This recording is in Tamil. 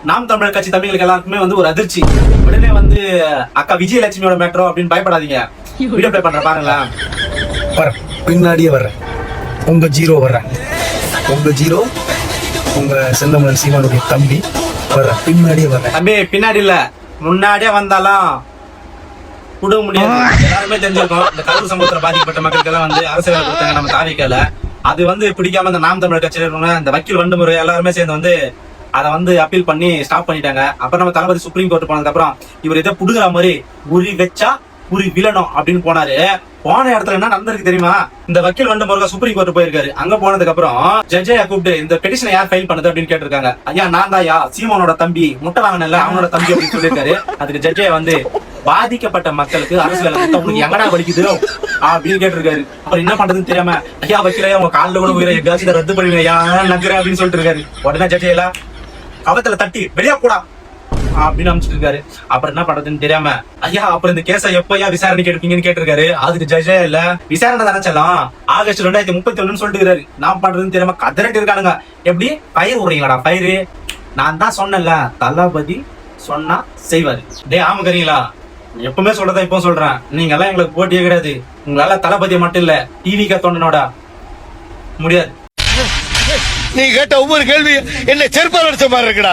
நாம் தமிழர் கட்சி தம்பிகளுக்கு எல்லாருக்குமே வந்து ஒரு அதிர்ச்சி. உடனே வந்து அக்கா விஜயலட்சுமியோட மேட்ரோ அப்படின்னு பயப்படாதீங்க. வீடியோ ப்ளே பண்ற பாருங்களேன். வரேன், பின்னாடியே வர்றேன். உங்க ஜீரோ வர்றேன், உங்க ஜீரோ, உங்க செந்தமிழன் சீமானுடைய தம்பி வர்றேன், பின்னாடியே வர்றேன். தம்பி பின்னாடி இல்ல முன்னாடியே வந்தாலும் கொடுக்க முடியாது. எல்லாருமே தெரிஞ்சிருக்கோம், இந்த கரூர் சம்பவத்துல பாதிக்கப்பட்ட மக்களுக்கு எல்லாம் வந்து அரசு வேலை கொடுத்தாங்க நம்ம தாவிக்கல. அது வந்து பிடிக்காம இந்த நாம் தமிழர் கட்சியில இருக்கவங்க, இந்த வக்கீல் வண்டுமுறை எல்லாருமே சேர்ந்து வந்து அதை வந்து அப்பீல் பண்ணி ஸ்டாப் பண்ணிட்டாங்க. அப்புறம் நம்ம தளபதி சுப்ரீம் கோர்ட் போனதுக்கு அப்புறம் இவர் இதை புடுங்குற மாதிரி உரி வச்சா உரி விழணும் அப்படின்னு போனாரு. போன இடத்துல என்ன நடந்திருக்கு தெரியுமா? இந்த வக்கீல் வண்டுமுருகா சுப்ரீம் கோர்ட் போயிருக்காரு. அங்க போனதுக்கு அப்புறம் ஜட்ஜையா கூப்பிட்டு இந்த பெட்டிஷனை யார் ஃபைல் பண்ணது அப்படின்னு கேட்டிருக்காங்க. ஐயா நான் தான் யா சீமானோட தம்பி, முட்டை வாங்கினல அவனோட தம்பி அப்படின்னு சொல்லியிருக்காரு. அதுக்கு ஜட்ஜையா வந்து பாதிக்கப்பட்ட மக்களுக்கு அரசு வேலை உங்களுக்கு எங்கடா வலிக்குது அப்படின்னு கேட்டிருக்காரு. அப்புறம் என்ன பண்றதுன்னு தெரியாம ஐயா வக்கீலையா உங்க காலில் கூட உயிரை எங்காச்சும் ரத்து பண்ணுவீங்க ஐயா நக்கிறேன் அப்படின்னு சொல்லிட்டு இருக்காரு. உடனே ஜட்ஜையா கவத்துல தட்டி வெளியா கூடா அப்படின்னு அனுப்பிச்சிட்டு இருக்காரு. அப்புறம் என்ன பண்றதுன்னு தெரியாம ஐயா அப்புறம் இந்த கேஸை எப்பயா விசாரணைக்கு எடுப்பீங்கன்னு கேட்டிருக்காரு. அதுக்கு ஜட்ஜே இல்ல விசாரணை நினைச்சலாம் ஆகஸ்ட் 2031 சொல்லிட்டு இருக்காரு. நான் பண்றதுன்னு தெரியாம கதறிட்டு இருக்கானுங்க. எப்படி பயிர் விடுறீங்களாடா பயிர்? நான் தான் சொன்னேன்ல தளபதி சொன்னா செய்வாரு. டே ஆமக்கறீங்களா? எப்பவுமே சொல்றதா இப்போ சொல்றேன், நீங்க எல்லாம் எங்களுக்கு போட்டியே கிடையாது. உங்களால தளபதியை மட்டும் இல்ல டிவி தொண்டனோட முடியாது. நீ கேட்ட ஒவ்வொரு கேள்வி என்ன செருப்பால் அடிச்ச மாதிரி இருக்குடா.